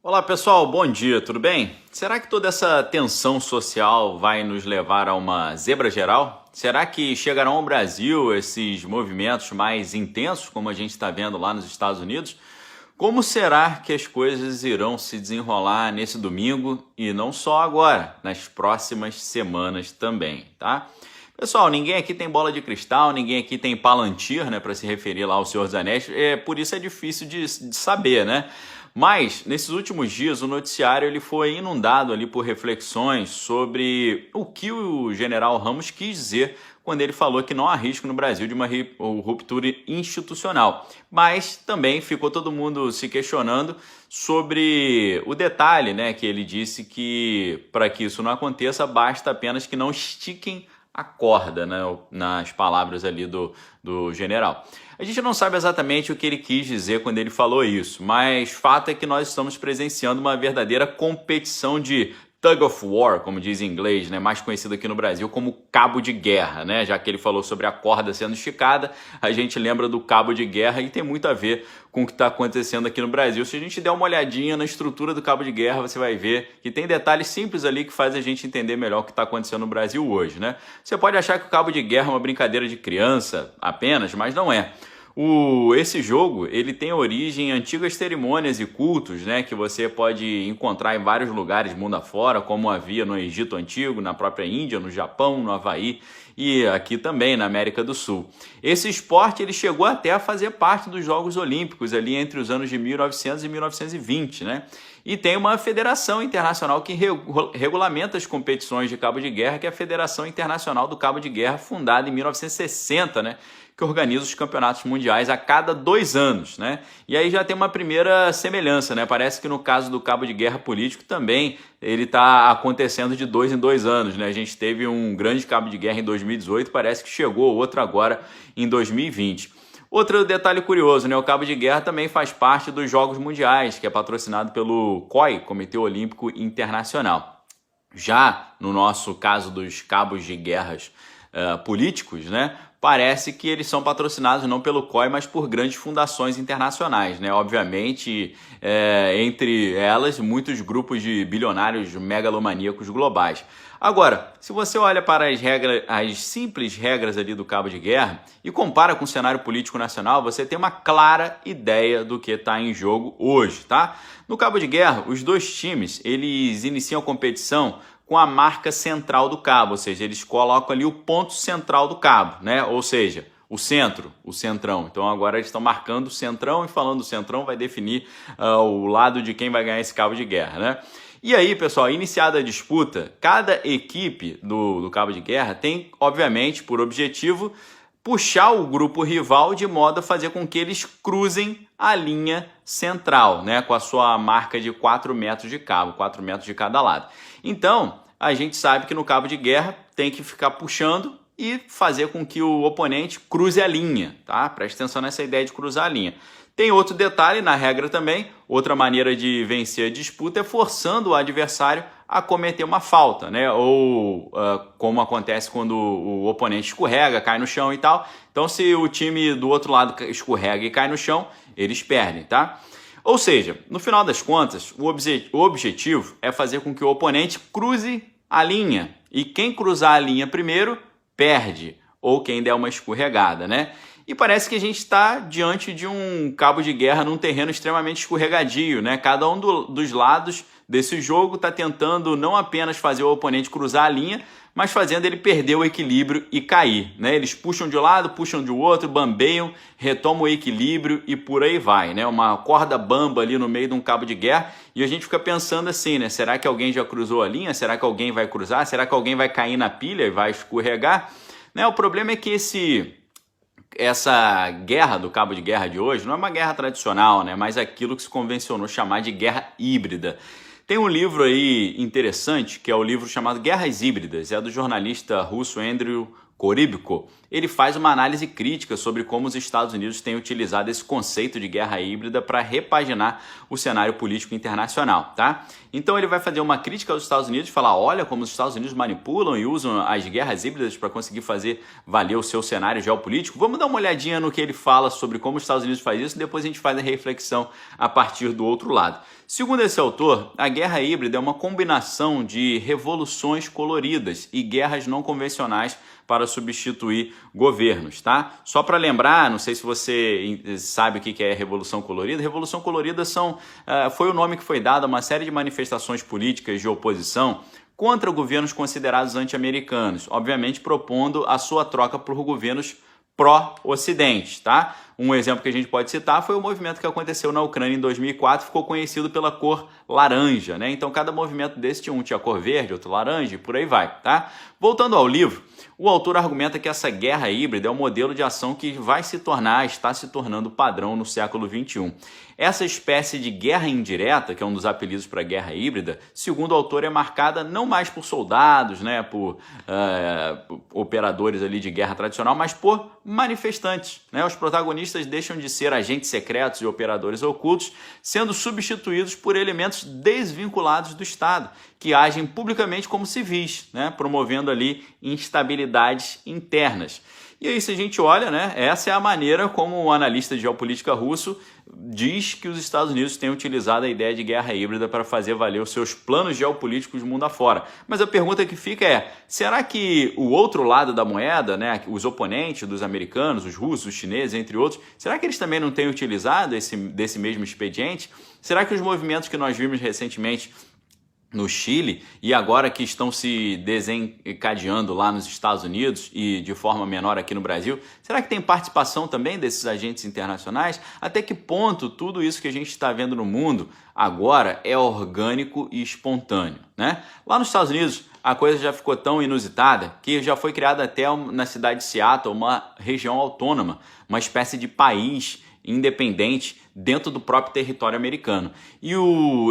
Olá pessoal, bom dia, tudo bem? Será que toda essa tensão social vai nos levar a uma zebra geral? Será que chegarão ao Brasil esses movimentos mais intensos, como a gente está vendo lá nos Estados Unidos? Como será que as coisas irão se desenrolar nesse domingo e não só agora, nas próximas semanas também, tá? Pessoal, ninguém aqui tem bola de cristal, ninguém aqui tem Palantir, né, para se referir lá ao Senhor dos Anéis, por isso é difícil de saber, né? Mas, nesses últimos dias, o noticiário ele foi inundado ali por reflexões sobre o que o general Ramos quis dizer quando ele falou que não há risco no Brasil de uma ruptura institucional. Mas também ficou todo mundo se questionando sobre o detalhe, né, que ele disse que para que isso não aconteça, basta apenas que não estiquem a corda, né, nas palavras ali do general. A gente não sabe exatamente o que ele quis dizer quando ele falou isso, mas fato é que nós estamos presenciando uma verdadeira competição de tug of war, como diz em inglês, né, mais conhecido aqui no Brasil como cabo de guerra, né, já que ele falou sobre a corda sendo esticada, a gente lembra do cabo de guerra e tem muito a ver com o que está acontecendo aqui no Brasil. Se a gente der uma olhadinha na estrutura do cabo de guerra, você vai ver que tem detalhes simples ali que faz a gente entender melhor o que está acontecendo no Brasil hoje, né? Você pode achar que o cabo de guerra é uma brincadeira de criança apenas, mas não é. Esse jogo ele tem origem em antigas cerimônias e cultos, né, que você pode encontrar em vários lugares mundo afora, como havia no Egito Antigo, na própria Índia, no Japão, no Havaí e aqui também na América do Sul. Esse esporte ele chegou até a fazer parte dos Jogos Olímpicos ali entre os anos de 1900 e 1920, né? E tem uma federação internacional que regulamenta as competições de cabo de guerra, que é a Federação Internacional do Cabo de Guerra, fundada em 1960, né? Que organiza os campeonatos mundiais a cada 2 anos, né? E aí já tem uma primeira semelhança, né? Parece que no caso do cabo de guerra político também ele está acontecendo de 2 em 2 anos, né? A gente teve um grande cabo de guerra em 2018, parece que chegou outro agora em 2020. Outro detalhe curioso, né? O cabo de guerra também faz parte dos Jogos Mundiais, que é patrocinado pelo COI, Comitê Olímpico Internacional. Já no nosso caso dos cabos de guerras políticos, né? Parece que eles são patrocinados não pelo COI, mas por grandes fundações internacionais, né? Obviamente, entre elas, muitos grupos de bilionários megalomaníacos globais. Agora, se você olha para as simples regras ali do cabo de guerra e compara com o cenário político nacional, você tem uma clara ideia do que está em jogo hoje, tá? No cabo de guerra, os dois times, eles iniciam a competição com a marca central do cabo, ou seja, eles colocam ali o ponto central do cabo, né? Ou seja, o centro, o centrão. Então agora eles estão marcando o centrão e falando do centrão vai definir o lado de quem vai ganhar esse cabo de guerra, né? E aí, pessoal, iniciada a disputa, cada equipe do cabo de guerra tem, obviamente, por objetivo puxar o grupo rival de modo a fazer com que eles cruzem a linha central, né, com a sua marca de 4 metros de cabo, 4 metros de cada lado. Então, a gente sabe que no cabo de guerra tem que ficar puxando e fazer com que o oponente cruze a linha, tá? Preste atenção nessa ideia de cruzar a linha. Tem outro detalhe na regra também, outra maneira de vencer a disputa é forçando o adversário a cometer uma falta, né? Ou como acontece quando o oponente escorrega, cai no chão e tal. Então, se o time do outro lado escorrega e cai no chão, eles perdem, tá? Ou seja, no final das contas, o objetivo é fazer com que o oponente cruze a linha. E quem cruzar a linha primeiro, perde. Ou quem der uma escorregada, né? E parece que a gente está diante de um cabo de guerra num terreno extremamente escorregadio, né? Cada um dos lados desse jogo está tentando não apenas fazer o oponente cruzar a linha, mas fazendo ele perder o equilíbrio e cair, né? Eles puxam de um lado, puxam de outro, bambeiam, retomam o equilíbrio e por aí vai, né? Uma corda bamba ali no meio de um cabo de guerra e a gente fica pensando assim, né? Será que alguém já cruzou a linha? Será que alguém vai cruzar? Será que alguém vai cair na pilha e vai escorregar? Né? O problema é que essa guerra do cabo de guerra de hoje não é uma guerra tradicional, né? Mas aquilo que se convencionou chamar de guerra híbrida. Tem um livro aí interessante, que é o livro chamado Guerras Híbridas, é do jornalista russo Andrew Korybko. Ele faz uma análise crítica sobre como os Estados Unidos têm utilizado esse conceito de guerra híbrida para repaginar o cenário político internacional, tá? Então ele vai fazer uma crítica aos Estados Unidos e falar, olha como os Estados Unidos manipulam e usam as guerras híbridas para conseguir fazer valer o seu cenário geopolítico. Vamos dar uma olhadinha no que ele fala sobre como os Estados Unidos faz isso e depois a gente faz a reflexão a partir do outro lado. Segundo esse autor, a guerra híbrida é uma combinação de revoluções coloridas e guerras não convencionais para substituir governos, tá? Só para lembrar, não sei se você sabe o que é Revolução Colorida. Revolução Colorida foi o nome que foi dado a uma série de manifestações políticas de oposição contra governos considerados anti-americanos, obviamente propondo a sua troca por governos pró-Ocidente, tá? Um exemplo que a gente pode citar foi o movimento que aconteceu na Ucrânia em 2004, ficou conhecido pela cor laranja, né? Então cada movimento desse tinha a cor verde, outro laranja e por aí vai, tá? Voltando ao livro, o autor argumenta que essa guerra híbrida é um modelo de ação que está se tornando padrão no século XXI. Essa espécie de guerra indireta, que é um dos apelidos para a guerra híbrida, segundo o autor, é marcada não mais por soldados, né, por operadores ali de guerra tradicional, mas por manifestantes, né? Os protagonistas deixam de ser agentes secretos e operadores ocultos, sendo substituídos por elementos desvinculados do Estado, que agem publicamente como civis, né, promovendo ali instabilidades internas. E aí, se a gente olha, né, essa é a maneira como o analista de geopolítica russo diz que os Estados Unidos têm utilizado a ideia de guerra híbrida para fazer valer os seus planos geopolíticos mundo afora. Mas a pergunta que fica é, será que o outro lado da moeda, né, os oponentes dos americanos, os russos, os chineses, entre outros, será que eles também não têm utilizado desse mesmo expediente? Será que os movimentos que nós vimos recentemente no Chile e agora que estão se desencadeando lá nos Estados Unidos e de forma menor aqui no Brasil, será que tem participação também desses agentes internacionais? Até que ponto tudo isso que a gente está vendo no mundo agora é orgânico e espontâneo, né? Lá nos Estados Unidos a coisa já ficou tão inusitada que já foi criada até na cidade de Seattle uma região autônoma, uma espécie de país independente dentro do próprio território americano. E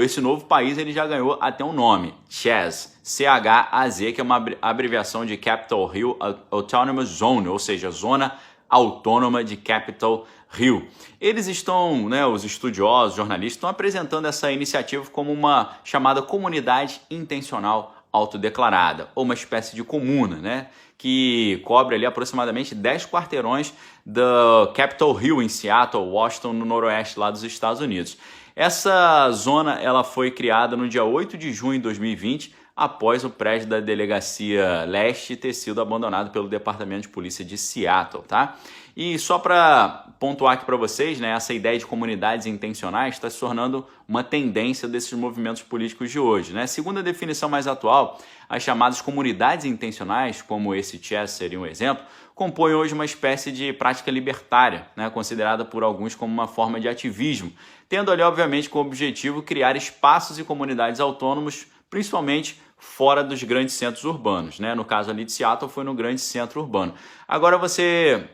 esse novo país ele já ganhou até um nome, CHAZ, C-H-A-Z, que é uma abreviação de Capitol Hill Autonomous Zone, ou seja, Zona Autônoma de Capitol Hill. Eles estão, né, os estudiosos, jornalistas, estão apresentando essa iniciativa como uma chamada comunidade intencional autodeclarada, ou uma espécie de comuna, né, que cobre ali aproximadamente 10 quarteirões do Capitol Hill em Seattle, Washington, no noroeste lá dos Estados Unidos. Essa zona ela foi criada no dia 8 de junho de 2020, após o prédio da Delegacia Leste ter sido abandonado pelo Departamento de Polícia de Seattle, tá? E só para pontuar aqui para vocês, né, essa ideia de comunidades intencionais está se tornando uma tendência desses movimentos políticos de hoje, né? Segundo a definição mais atual, as chamadas comunidades intencionais, como esse CHAZ seria um exemplo, compõem hoje uma espécie de prática libertária, né, considerada por alguns como uma forma de ativismo, tendo ali, obviamente, como objetivo criar espaços e comunidades autônomos, principalmente fora dos grandes centros urbanos, né? No caso ali de Seattle foi no grande centro urbano. Agora você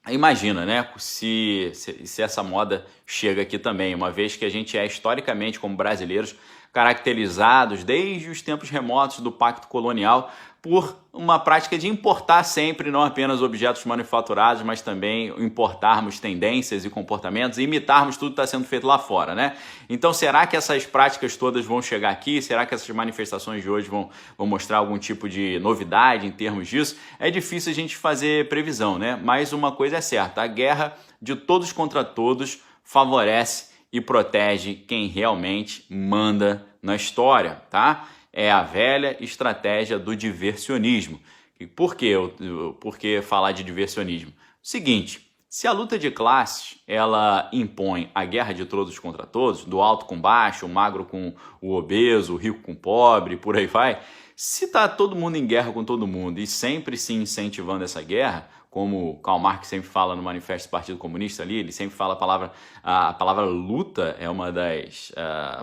imagina, né, se essa moda chega aqui também, uma vez que a gente é historicamente, como brasileiros, caracterizados desde os tempos remotos do Pacto Colonial por uma prática de importar sempre, não apenas objetos manufaturados, mas também importarmos tendências e comportamentos e imitarmos tudo que está sendo feito lá fora, né? Então, será que essas práticas todas vão chegar aqui? Será que essas manifestações de hoje vão mostrar algum tipo de novidade em termos disso? É difícil a gente fazer previsão, né? Mas uma coisa é certa, a guerra de todos contra todos favorece e protege quem realmente manda na história, tá? É a velha estratégia do diversionismo. E por que falar de diversionismo? Seguinte, se a luta de classes ela impõe a guerra de todos contra todos, do alto com baixo, o magro com o obeso, o rico com o pobre, por aí vai, se está todo mundo em guerra com todo mundo e sempre se incentivando essa guerra, como Karl Marx sempre fala no Manifesto do Partido Comunista ali, ele sempre fala a palavra luta é uma das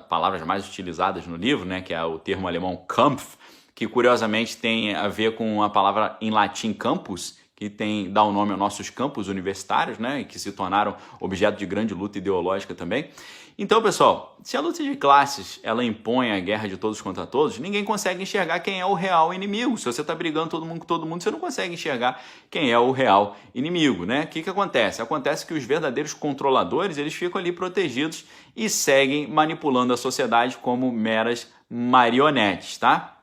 palavras mais utilizadas no livro, né, que é o termo alemão Kampf, que curiosamente tem a ver com a palavra em latim campus, que dá o nome aos nossos campos universitários, né, e que se tornaram objeto de grande luta ideológica também. Então, pessoal, se a luta de classes ela impõe a guerra de todos contra todos, ninguém consegue enxergar quem é o real inimigo. Se você está brigando todo mundo com todo mundo, você não consegue enxergar quem é o real inimigo, né? O que acontece? Acontece que os verdadeiros controladores eles ficam ali protegidos e seguem manipulando a sociedade como meras marionetes, tá?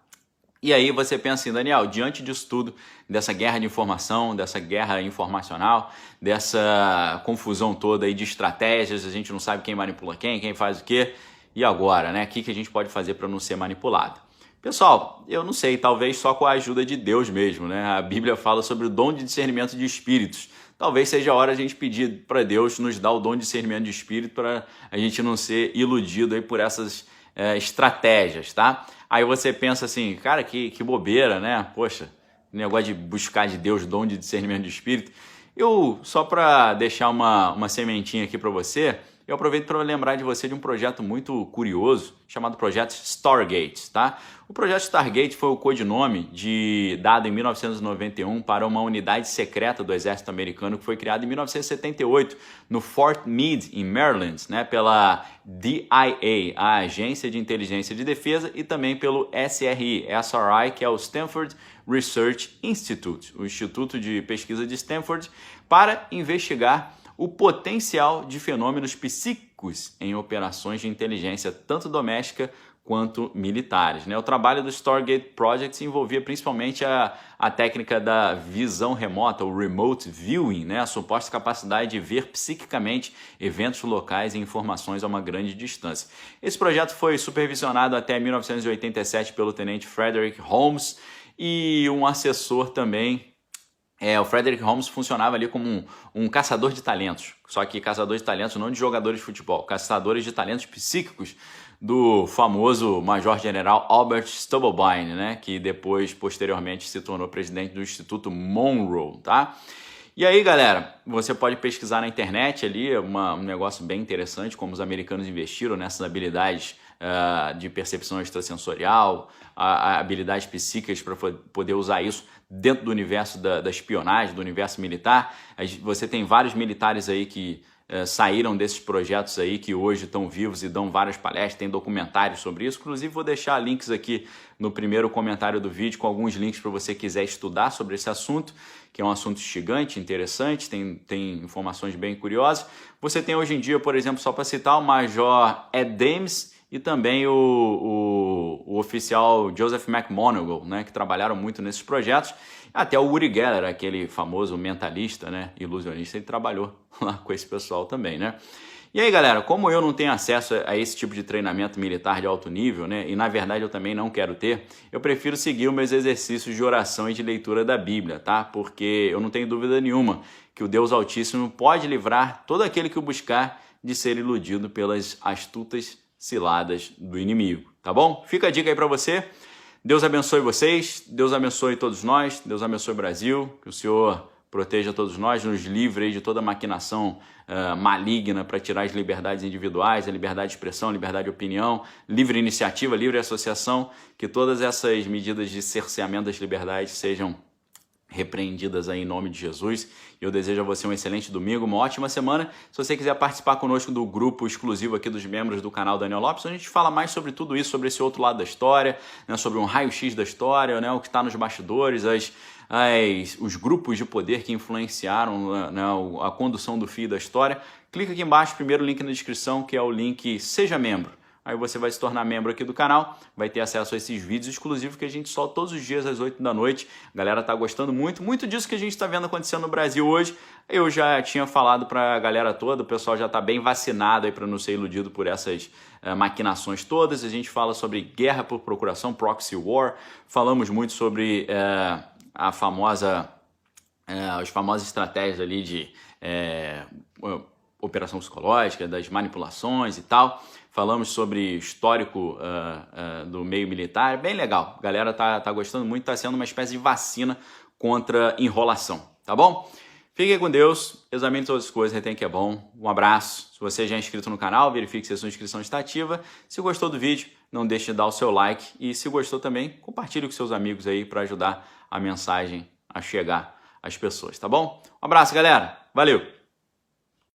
E aí você pensa assim, Daniel, diante disso tudo, dessa guerra de informação, dessa guerra informacional, dessa confusão toda aí de estratégias, a gente não sabe quem manipula quem faz o quê, e agora, né? O que a gente pode fazer para não ser manipulado? Pessoal, eu não sei, talvez só com a ajuda de Deus mesmo, né? A Bíblia fala sobre o dom de discernimento de espíritos. Talvez seja a hora a gente pedir para Deus nos dar o dom de discernimento de espírito para a gente não ser iludido aí por essas estratégias, tá? Aí você pensa assim, cara, que bobeira, né? Poxa, negócio de buscar de Deus dom de discernimento de espírito. Eu, só para deixar uma sementinha aqui para você, eu aproveito para lembrar de você de um projeto muito curioso, chamado Projeto Stargate, tá? O Projeto Stargate foi o codinome dado em 1991 para uma unidade secreta do exército americano que foi criada em 1978 no Fort Meade, em Maryland, né, pela DIA, a Agência de Inteligência de Defesa, e também pelo SRI, que é o Stanford Research Institute, o Instituto de Pesquisa de Stanford, para investigar o potencial de fenômenos psíquicos em operações de inteligência, tanto doméstica quanto militares, né? O trabalho do Stargate Project envolvia principalmente a técnica da visão remota, o remote viewing, né? A suposta capacidade de ver psiquicamente eventos locais e informações a uma grande distância. Esse projeto foi supervisionado até 1987 pelo tenente Frederick Holmes e um assessor também. O Frederick Holmes funcionava ali como um caçador de talentos, só que caçador de talentos não de jogadores de futebol, caçadores de talentos psíquicos do famoso Major-General Albert Stubblebine, né, que depois, posteriormente, se tornou presidente do Instituto Monroe, tá? E aí, galera, você pode pesquisar na internet ali, um negócio bem interessante, como os americanos investiram nessas habilidades de percepção extrasensorial, habilidades psíquicas para poder usar isso dentro do universo da espionagem, do universo militar. Você tem vários militares aí que saíram desses projetos aí, que hoje estão vivos e dão várias palestras, tem documentários sobre isso. Inclusive, vou deixar links aqui no primeiro comentário do vídeo com alguns links para você quiser estudar sobre esse assunto, que é um assunto instigante, interessante, tem informações bem curiosas. Você tem hoje em dia, por exemplo, só para citar, o Major Ed Dames e também o oficial Joseph McMoneagle, né, que trabalharam muito nesses projetos. Até o Uri Geller, aquele famoso mentalista, né, ilusionista, ele trabalhou lá com esse pessoal também, né? E aí, galera, como eu não tenho acesso a esse tipo de treinamento militar de alto nível, né, e na verdade eu também não quero ter, eu prefiro seguir os meus exercícios de oração e de leitura da Bíblia, tá? Porque eu não tenho dúvida nenhuma que o Deus Altíssimo pode livrar todo aquele que o buscar de ser iludido pelas astutas ciladas do inimigo, tá bom? Fica a dica aí para você. Deus abençoe vocês, Deus abençoe todos nós, Deus abençoe o Brasil, que o Senhor proteja todos nós, nos livre aí de toda maquinação maligna para tirar as liberdades individuais, a liberdade de expressão, a liberdade de opinião, livre iniciativa, livre associação, que todas essas medidas de cerceamento das liberdades sejam repreendidas aí em nome de Jesus. Eu desejo a você um excelente domingo, uma ótima semana. Se você quiser participar conosco do grupo exclusivo aqui dos membros do canal Daniel Lopes, a gente fala mais sobre tudo isso, sobre esse outro lado da história, né, sobre um raio-x da história, né, o que está nos bastidores, os grupos de poder que influenciaram, né, a condução do fio da história. Clica aqui embaixo, primeiro link na descrição, que é o link Seja Membro. Aí você vai se tornar membro aqui do canal, vai ter acesso a esses vídeos exclusivos que a gente solta todos os dias às 8 da noite. A galera tá gostando muito disso que a gente está vendo acontecendo no Brasil hoje. Eu já tinha falado para a galera toda, o pessoal já está bem vacinado aí para não ser iludido por essas maquinações todas. A gente fala sobre guerra por procuração, proxy war. Falamos muito sobre as famosas estratégias ali de operação psicológica, das manipulações e tal. Falamos sobre histórico do meio militar, bem legal. A galera tá gostando muito, tá sendo uma espécie de vacina contra enrolação, tá bom? Fiquem com Deus, examine todas as coisas, retém que é bom. Um abraço. Se você já é inscrito no canal, verifique se a sua inscrição está ativa. Se gostou do vídeo, não deixe de dar o seu like. E se gostou também, compartilhe com seus amigos aí para ajudar a mensagem a chegar às pessoas, tá bom? Um abraço, galera. Valeu!